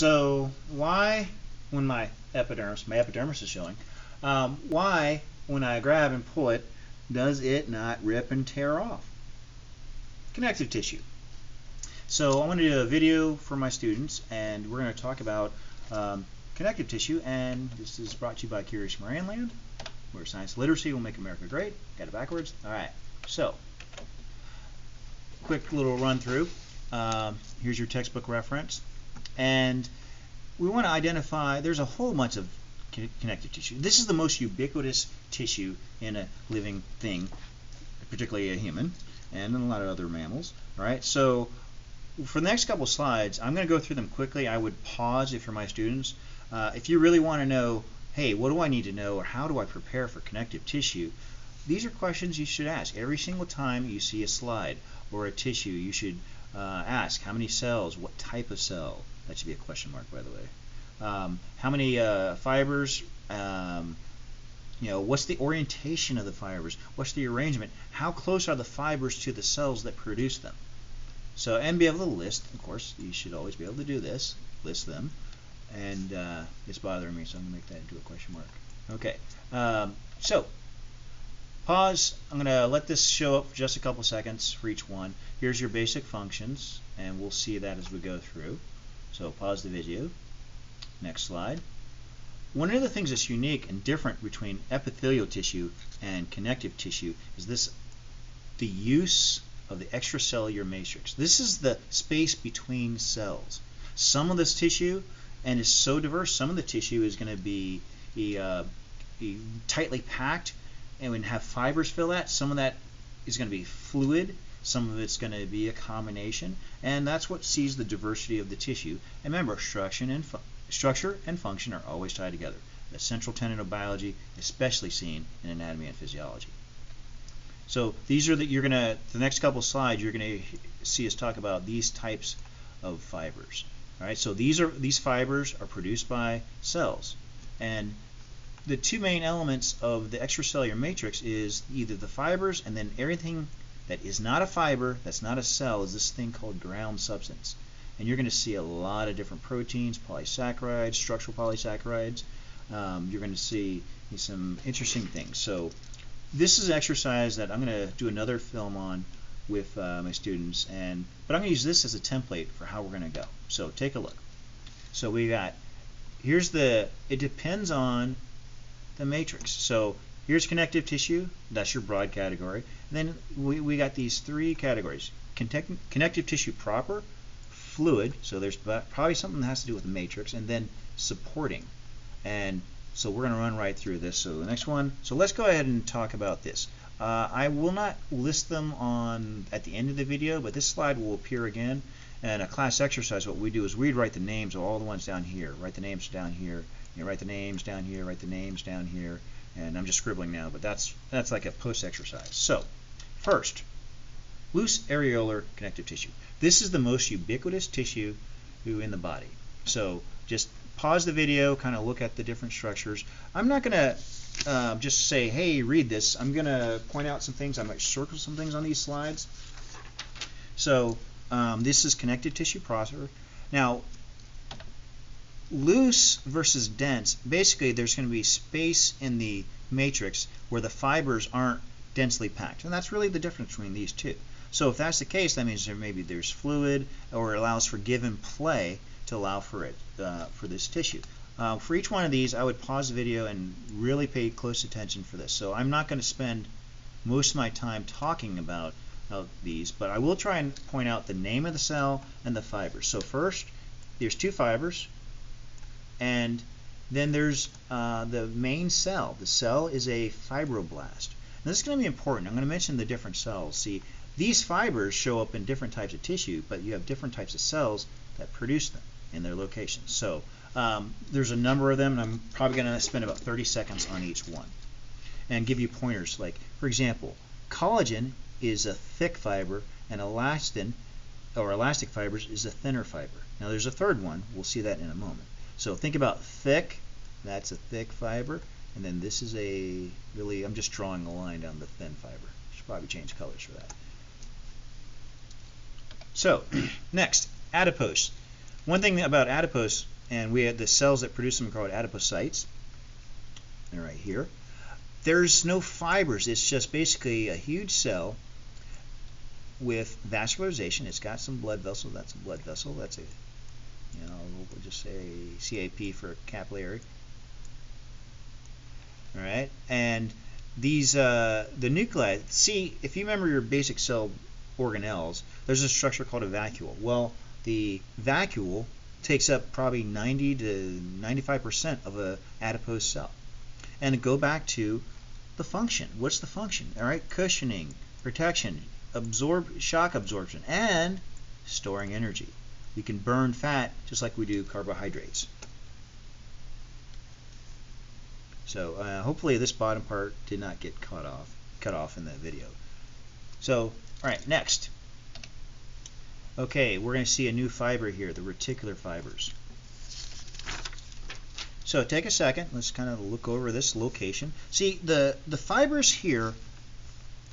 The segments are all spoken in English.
So why, when my epidermis is showing, why when I grab and pull it, does it not rip and tear off? Connective tissue. So I want to do a video for my students, and we're going to talk about connective tissue, and this is brought to you by Curious Marineland, where science literacy will make America great. Got it backwards? All right. So, quick little run through. Here's your textbook reference, and we want to identify, there's a whole bunch of connective tissue. This is the most ubiquitous tissue in a living thing, particularly a human, and in a lot of other mammals. All right. So, for the next couple slides, I'm going to go through them quickly. I would pause if you're my students. If you really want to know, hey, what do I need to know, or how do I prepare for connective tissue? These are questions you should ask every single time you see a slide or a tissue. You should ask how many cells, what type of cell. That should be a question mark, by the way. How many fibers? What's the orientation of the fibers? What's the arrangement? How close are the fibers to the cells that produce them? So, and be able to list, of course, you should always be able to do this, list them. And it's bothering me, so I'm going to make that into a question mark. Okay, so pause. I'm going to let this show up for just a couple seconds for each one. Here's your basic functions, and we'll see that as we go through. So pause the video. Next slide. One of the things that's unique and different between epithelial tissue and connective tissue is the use of the extracellular matrix. This is the space between cells. Some of this tissue, and it's so diverse, some of the tissue is going to be tightly packed and have fibers fill that. Some of that is going to be fluid. Some of it's going to be a combination, and that's what sees the diversity of the tissue. And remember, structure and function are always tied together. The central tenet of biology, especially seen in anatomy and physiology. So these are the next couple slides you're going to see us talk about these types of fibers. All right, so these fibers are produced by cells, and the two main elements of the extracellular matrix is either the fibers, and then everything that is not a fiber, that's not a cell, is this thing called ground substance. And you're going to see a lot of different proteins, polysaccharides, structural polysaccharides. You're going to see some interesting things. So this is an exercise that I'm going to do another film on with my students, but I'm going to use this as a template for how we're going to go. So take a look. So we got, it depends on the matrix. So here's connective tissue, that's your broad category. And then we got these three categories: connective tissue proper, fluid, so there's probably something that has to do with the matrix, and then supporting. And so we're going to run right through this. So the next one, so let's go ahead and talk about this. I will not list them at the end of the video, but this slide will appear again. And a class exercise, what we do is we'd write the names of all the ones down here. Write the names down here. Write the names down here. Write the names down here. And I'm just scribbling now, but that's like a post exercise. So first, loose areolar connective tissue. This is the most ubiquitous tissue in the body. So just pause the video, kind of look at the different structures. I'm not going to just say, hey, read this. I'm going to point out some things. I might circle some things on these slides. So this is connective tissue proper. Now, loose versus dense, basically there's going to be space in the matrix where the fibers aren't densely packed. And that's really the difference between these two. So if that's the case, that means there's fluid, or it allows for give and play to allow for it for this tissue. For each one of these, I would pause the video and really pay close attention for this. So I'm not going to spend most of my time talking about these, but I will try and point out the name of the cell and the fibers. So first, there's two fibers, and then there's the main cell. The cell is a fibroblast. Now, this is going to be important. I'm going to mention the different cells. See, these fibers show up in different types of tissue, but you have different types of cells that produce them in their locations. So there's a number of them, and I'm probably going to spend about 30 seconds on each one and give you pointers. Like, for example, collagen is a thick fiber, and elastin, or elastic fibers, is a thinner fiber. Now there's a third one. We'll see that in a moment. So think about thick. That's a thick fiber. And then this is I'm just drawing a line down the thin fiber. Should probably change colors for that. So next, adipose. One thing about adipose and we have the cells that produce them called adipocytes. They're right here. There's no fibers. It's just basically a huge cell with vascularization. It's got some blood vessels. That's a blood vessel. That's a, we'll just say CAP for capillary. All right, and these the nuclei. See, if you remember your basic cell organelles, there's a structure called a vacuole. Well, the vacuole takes up probably 90 to 95% of a adipose cell. And to go back to the function. What's the function? All right, cushioning, protection, shock absorption, and storing energy. We can burn fat just like we do carbohydrates. So hopefully this bottom part did not get cut off in that video. So, all right, next. Okay, we're going to see a new fiber here, the reticular fibers. So take a second. Let's kind of look over this location. See, the fibers here,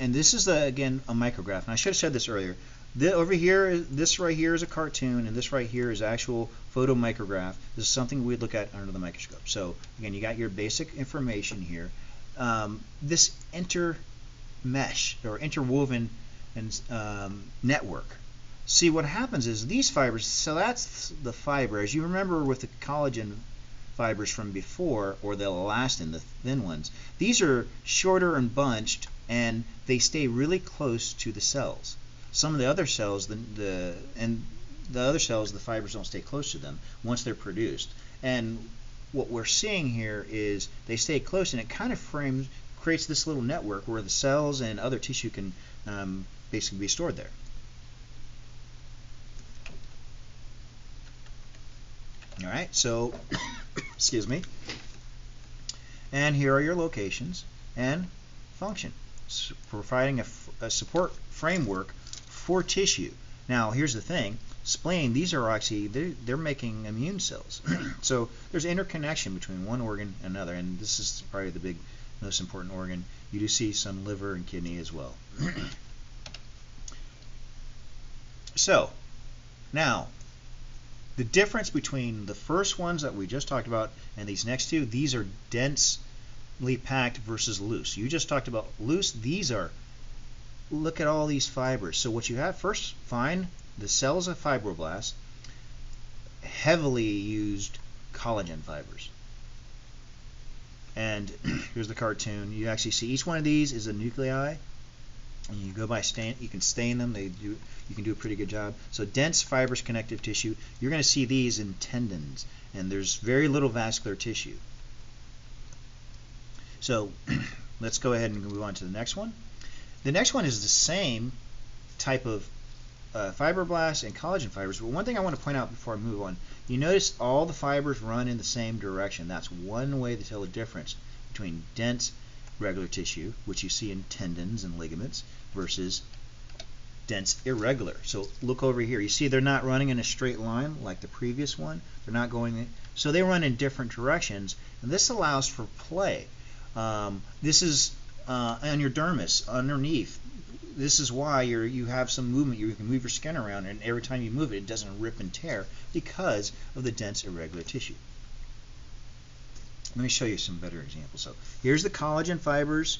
and this is, again, a micrograph. And I should have said this earlier. Over here, this right here is a cartoon, and this right here is actual photomicrograph. This is something we'd look at under the microscope. So, again, you got your basic information here. This intermesh, or interwoven network. See, what happens is these fibers, so that's the fiber. As you remember with the collagen fibers from before, or the elastin, the thin ones, these are shorter and bunched, and they stay really close to the cells. Some of the other cells, the fibers don't stay close to them once they're produced. And what we're seeing here is they stay close, and it kind of creates this little network where the cells and other tissue can basically be stored there. All right, so excuse me. And here are your locations and function, providing a support framework for tissue. Now, here's the thing: spleen. These are actually they're making immune cells. So there's interconnection between one organ and another, and this is probably the most important organ. You do see some liver and kidney as well. So now, the difference between the first ones that we just talked about and these next two, these are densely packed versus loose. You just talked about loose. These are, look at all these fibers. So what you have first, find the cells of fibroblasts, heavily used collagen fibers. And here's the cartoon. You actually see each one of these is a nuclei. And you go by you can stain them. You can do a pretty good job. So dense fibrous connective tissue. You're going to see these in tendons, and there's very little vascular tissue. So let's go ahead and move on to the next one. The next one is the same type of fibroblasts and collagen fibers. But one thing I want to point out before I move on, you notice all the fibers run in the same direction. That's one way to tell the difference between dense regular tissue, which you see in tendons and ligaments, versus dense irregular. So look over here. You see they're not running in a straight line like the previous one. They're not going, so they run in different directions, and this allows for play. This is on your dermis underneath. This is why you have some movement. You can move your skin around, and every time you move it, it doesn't rip and tear because of the dense irregular tissue. Let me show you some better examples. So here's the collagen fibers.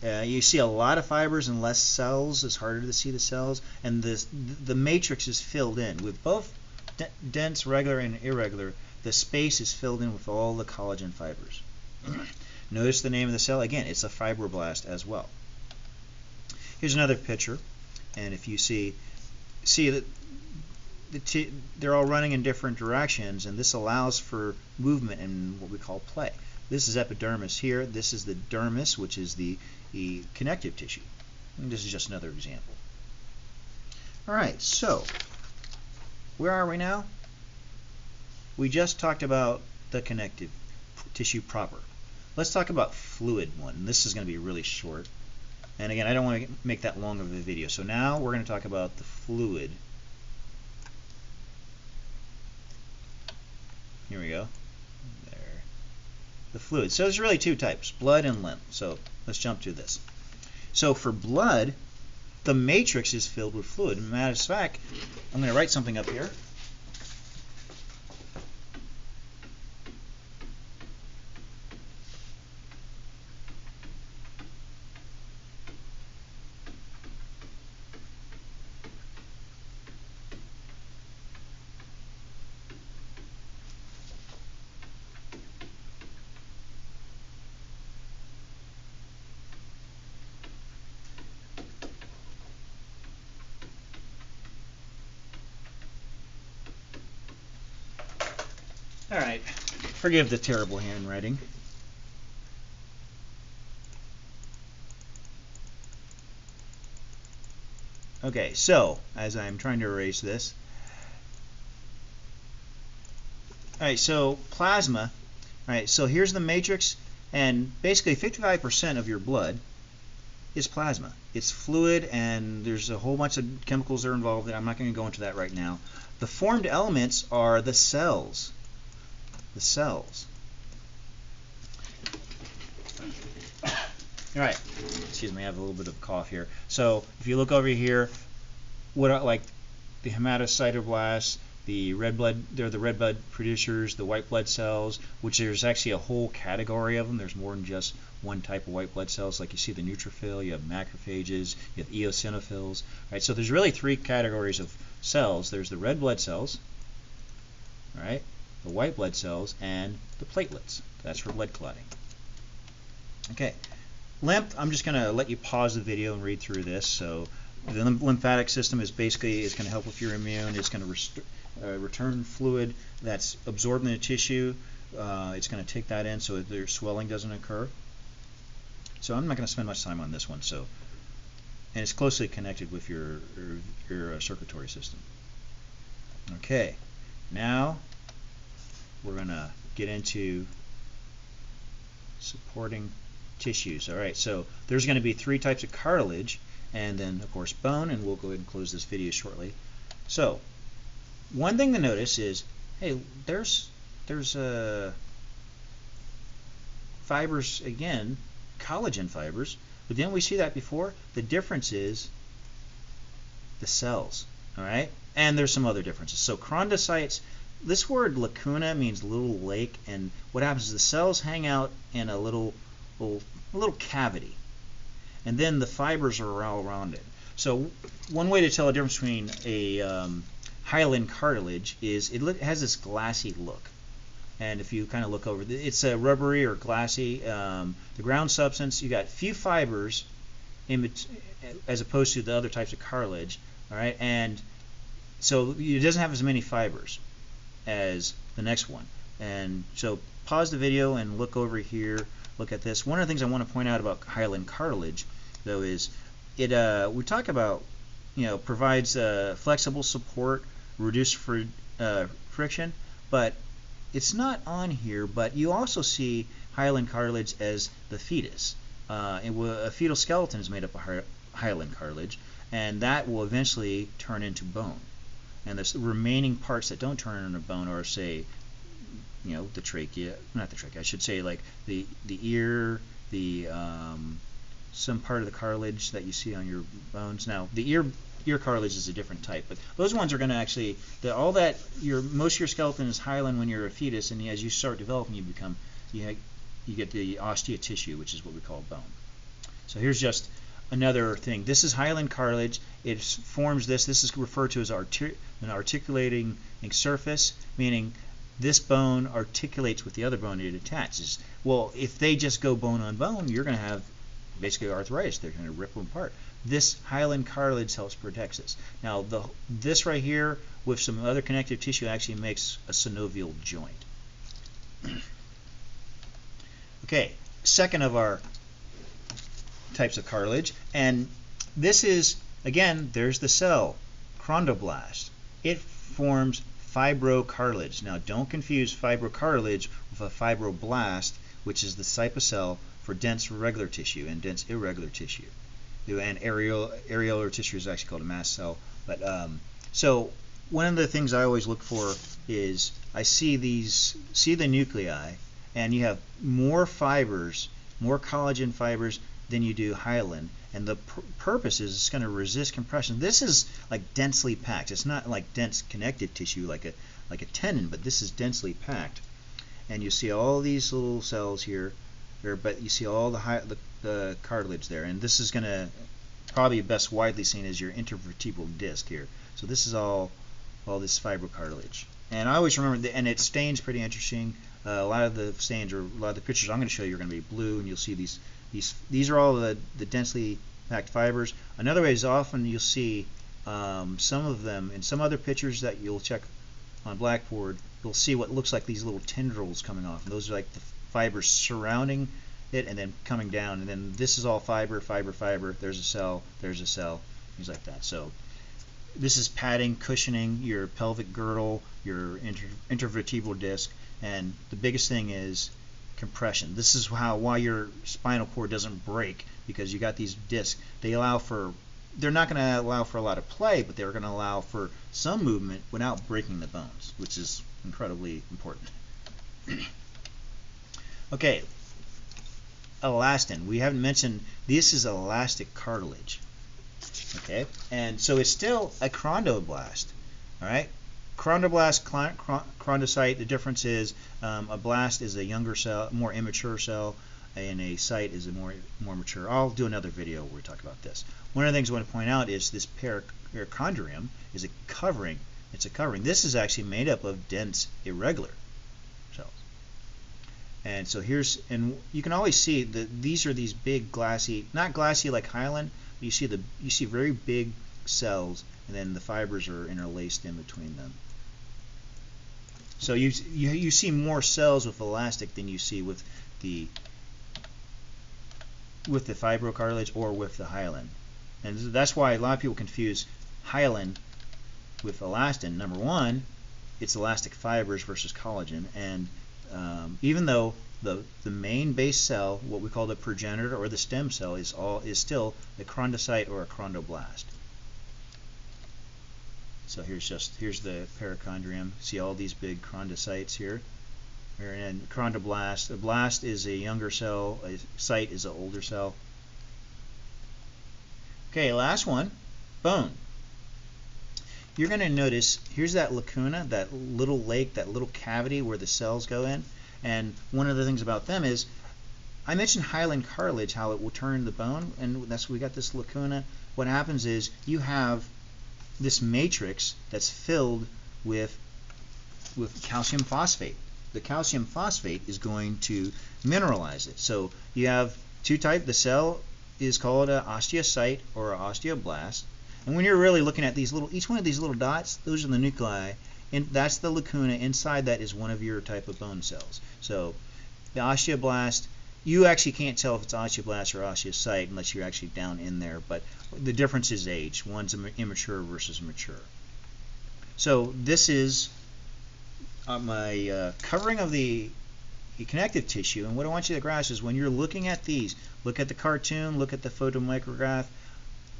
You see a lot of fibers and less cells. It's harder to see the cells, and the matrix is filled in with both dense, regular, and irregular. The space is filled in with all the collagen fibers. Notice the name of the cell. Again, it's a fibroblast as well. Here's another picture, and if you see that they're all running in different directions, and this allows for movement and what we call play. This is epidermis here. This is the dermis, which is the connective tissue. And this is just another example. All right, so where are we now? We just talked about the connective tissue proper. Let's talk about fluid one. This is going to be really short. And again, I don't want to make that long of a video. So now we're going to talk about the fluid. Here we go. There. The fluid. So there's really two types, blood and lymph. So let's jump to this. So for blood, the matrix is filled with fluid. As a matter of fact, I'm going to write something up here. All right, forgive the terrible handwriting. Okay, so as I'm trying to erase this, all right, so plasma, all right, so here's the matrix, and basically 55% of your blood is plasma. It's fluid, and there's a whole bunch of chemicals that are involved. I'm not going to go into that right now. The formed elements are the cells. The cells. All right. Excuse me, I have a little bit of a cough here. So if you look over here, what are, like the hematocytoblasts, the red blood, they're the red blood producers, the white blood cells, which there's actually a whole category of them. There's more than just one type of white blood cells. Like you see the neutrophil, you have macrophages, you have eosinophils. Right? So there's really three categories of cells. There's the red blood cells, all right, the white blood cells, and the platelets. That's for blood clotting. Okay. Lymph, I'm just going to let you pause the video and read through this. So the lymphatic system is basically going to help with your immune. It's going to return fluid that's absorbed in the tissue. It's going to take that in so that their swelling doesn't occur. So I'm not going to spend much time on this one. So, and it's closely connected with your circulatory system. Okay, now we're going to get into supporting tissues. All right, so there's going to be three types of cartilage, and then of course bone, and we'll go ahead and close this video shortly. So one thing to notice is, hey, there's fibers again, collagen fibers, but didn't we see that before? The difference is the cells. All right, and there's some other differences. So chondrocytes, this word lacuna means little lake, and what happens is the cells hang out in a little cavity, and then the fibers are all around it. So one way to tell the difference between a hyaline cartilage is it has this glassy look, and if you kind of look over, it's a rubbery or glassy. The ground substance, you got few fibers as opposed to the other types of cartilage. All right, and so it doesn't have as many fibers as the next one. And so pause the video and look over here. Look at this. One of the things I want to point out about hyaline cartilage, though, is it. We talk about, provides flexible support, reduced friction, but it's not on here. But you also see hyaline cartilage as the fetus. A fetal skeleton is made up of hyaline cartilage, and that will eventually turn into bone. And the remaining parts that don't turn into bone are, say, the trachea, not the trachea, I should say, like the ear, some part of the cartilage that you see on your bones. Now, the ear cartilage is a different type, but those ones are going to actually, most of your skeleton is hyaline when you're a fetus, and as you start developing, you get the osteotissue, which is what we call bone. So here's just another thing. This is hyaline cartilage. It forms this. This is referred to as an articulating surface, meaning this bone articulates with the other bone it attaches. Well, if they just go bone on bone, you're going to have basically arthritis. They're going to rip them apart. This hyaline cartilage helps protect this. Now, this right here with some other connective tissue actually makes a synovial joint. Okay, second of our types of cartilage, and this is, again, there's the cell, chondroblast. It forms fibrocartilage. Now, don't confuse fibrocartilage with a fibroblast, which is the cytocell for dense regular tissue and dense irregular tissue. And areolar tissue is actually called a mast cell. But so one of the things I always look for is I see the nuclei, and you have more fibers, more collagen fibers than you do hyaline, and the purpose is it's going to resist compression. This is like densely packed. It's not like dense connective tissue like a tendon, but this is densely packed. And you see all these little cells here, but you see all the cartilage there, and this is going to probably best widely seen as your intervertebral disc here. So this is all this fibrocartilage. And I always remember, and it stains pretty interesting. A lot of the stains, or a lot of the pictures I'm going to show you, are going to be blue, and you'll see these are all the densely packed fibers. Another way is often you'll see some of them in some other pictures that you'll check on Blackboard, you'll see what looks like these little tendrils coming off. And those are like the fibers surrounding it and then coming down. And then this is all fiber, fiber, fiber. There's a cell, things like that. So this is padding, cushioning your pelvic girdle, your intervertebral disc, and the biggest thing is compression. This is why your spinal cord doesn't break, because you got these discs. They're not going to allow for a lot of play, but they're going to allow for some movement without breaking the bones, which is incredibly important. Okay, elastin. We haven't mentioned this is elastic cartilage. Okay, and so it's still a chondroblast. All right, chondroblast, chondrocyte. The difference is a blast is a younger cell, more immature cell, and a cyte is a more mature. I'll do another video where we talk about this. One of the things I want to point out is this perichondrium is a covering. It's a covering. This is actually made up of dense irregular cells. And so and you can always see that these are these big glassy, not glassy like hyaline, but you see very big cells, and then the fibers are interlaced in between them. So you see more cells with elastic than you see with the fibrocartilage or with the hyaline. And that's why a lot of people confuse hyaline with elastin. Number one, it's elastic fibers versus collagen, and even though the main base cell, what we call the progenitor or the stem cell, is still a chondrocyte or a chondroblast. So here's the perichondrium. See all these big chondrocytes here. And chondroblast. A blast is a younger cell. A cyte is an older cell. Okay, last one, bone. You're going to notice here's that lacuna, that little lake, that little cavity where the cells go in. And one of the things about them is, I mentioned hyaline cartilage, how it will turn the bone, and that's we got this lacuna. What happens is you have this matrix that's filled with calcium phosphate. The calcium phosphate is going to mineralize it. So you have two types. The cell is called an osteocyte or an osteoblast. And when you're really looking at these each one of these little dots, those are the nuclei, and that's the lacuna. Inside that is one of your type of bone cells. So the osteoblast, you actually can't tell if it's osteoblast or osteocyte unless you're actually down in there, but the difference is age. One's immature versus mature. So this is my covering of the connective tissue, and what I want you to grasp is when you're looking at these, look at the cartoon, look at the photomicrograph,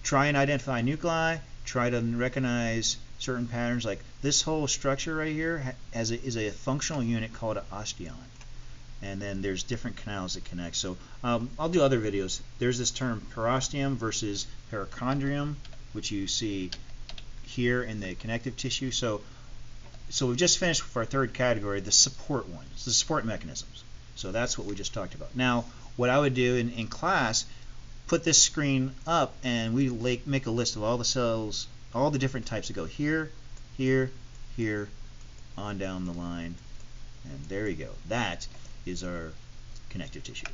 try and identify nuclei, try to recognize certain patterns. Like this whole structure right here is a functional unit called an osteon, and then there's different canals that connect. So I'll do other videos. There's this term perosteum versus perichondrium, which you see here in the connective tissue. So we've just finished with our third category, the support ones, the support mechanisms. So that's what we just talked about. Now, what I would do in class, put this screen up, and we make a list of all the cells, all the different types that go here, here, here, on down the line, and there you go. That is our connective tissue.